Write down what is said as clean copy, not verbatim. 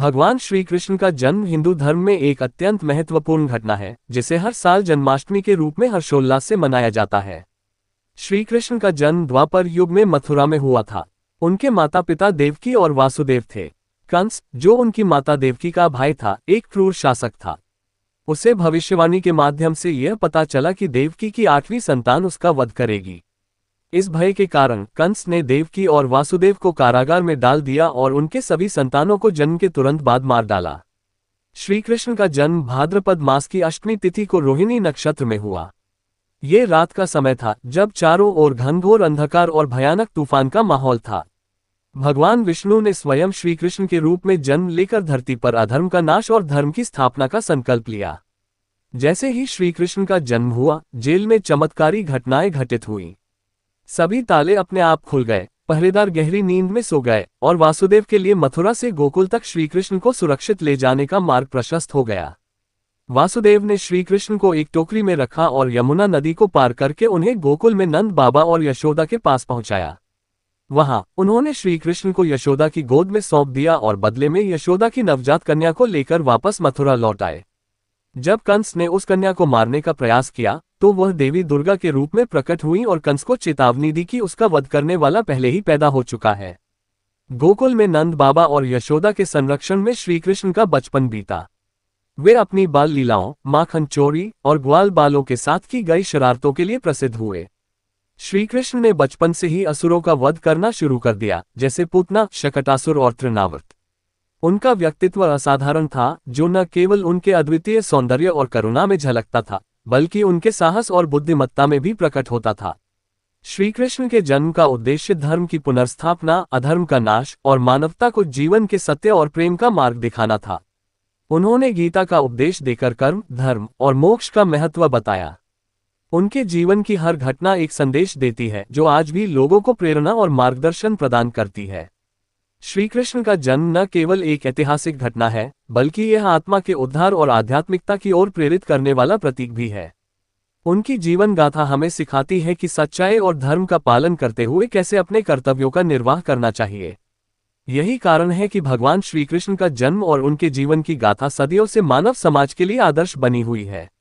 भगवान श्री कृष्ण का जन्म हिंदू धर्म में एक अत्यंत महत्वपूर्ण घटना है, जिसे हर साल जन्माष्टमी के रूप में हर्षोल्लास से मनाया जाता है। श्री कृष्ण का जन्म द्वापर युग में मथुरा में हुआ था। उनके माता पिता देवकी और वासुदेव थे। कंस, जो उनकी माता देवकी का भाई था, एक क्रूर शासक था। उसे भविष्यवाणी के माध्यम से यह पता चला कि देवकी की 8वीं संतान उसका वध करेगी। इस भय के कारण कंस ने देवकी और वासुदेव को कारागार में डाल दिया और उनके सभी संतानों को जन्म के तुरंत बाद मार डाला। श्री कृष्ण का जन्म भाद्रपद मास की अष्टमी तिथि को रोहिणी नक्षत्र में हुआ। ये रात का समय था जब चारों ओर घनघोर अंधकार और भयानक तूफान का माहौल था। भगवान विष्णु ने स्वयं श्री कृष्ण के रूप में जन्म लेकर धरती पर अधर्म का नाश और धर्म की स्थापना का संकल्प लिया। जैसे ही श्री कृष्ण का जन्म हुआ, जेल में चमत्कारी घटनाएं घटित हुई। सभी ताले अपने आप खुल गए, पहरेदार गहरी नींद में सो गए और वासुदेव के लिए मथुरा से गोकुल तक श्री कृष्ण को सुरक्षित ले जाने का मार्ग प्रशस्त हो गया। वासुदेव ने श्री कृष्ण को एक टोकरी में रखा और यमुना नदी को पार करके उन्हें गोकुल में नंद बाबा और यशोदा के पास पहुंचाया। वहां उन्होंने श्री कृष्ण को यशोदा की गोद में सौंप दिया और बदले में यशोदा की नवजात कन्या को लेकर वापस मथुरा लौट आए। जब कंस ने उस कन्या को मारने का प्रयास किया तो वह देवी दुर्गा के रूप में प्रकट हुई और कंस को चेतावनी दी कि उसका वध करने वाला पहले ही पैदा हो चुका है। गोकुल में नंद बाबा और यशोदा के संरक्षण में श्री कृष्ण का बचपन बीता। वे अपनी बाल लीलाओं, माखन चोरी और ग्वाल बालों के साथ की गई शरारतों के लिए प्रसिद्ध हुए। श्री कृष्ण ने बचपन से ही असुरों का वध करना शुरू कर दिया, जैसे पूतना, शकटासुर और तृणावर्त। उनका व्यक्तित्व असाधारण था, जो न केवल उनके अद्वितीय सौंदर्य और करुणा में झलकता था, बल्कि उनके साहस और बुद्धिमत्ता में भी प्रकट होता था। श्री कृष्ण के जन्म का उद्देश्य धर्म की पुनर्स्थापना, अधर्म का नाश और मानवता को जीवन के सत्य और प्रेम का मार्ग दिखाना था। उन्होंने गीता का उपदेश देकर कर्म, धर्म और मोक्ष का महत्व बताया। उनके जीवन की हर घटना एक संदेश देती है, जो आज भी लोगों को प्रेरणा और मार्गदर्शन प्रदान करती है। श्री कृष्ण का जन्म न केवल एक ऐतिहासिक घटना है, बल्कि यह आत्मा के उद्धार और आध्यात्मिकता की ओर प्रेरित करने वाला प्रतीक भी है। उनकी जीवन गाथा हमें सिखाती है कि सच्चाई और धर्म का पालन करते हुए कैसे अपने कर्तव्यों का निर्वाह करना चाहिए। यही कारण है कि भगवान श्री कृष्ण का जन्म और उनके जीवन की गाथा सदियों से मानव समाज के लिए आदर्श बनी हुई है।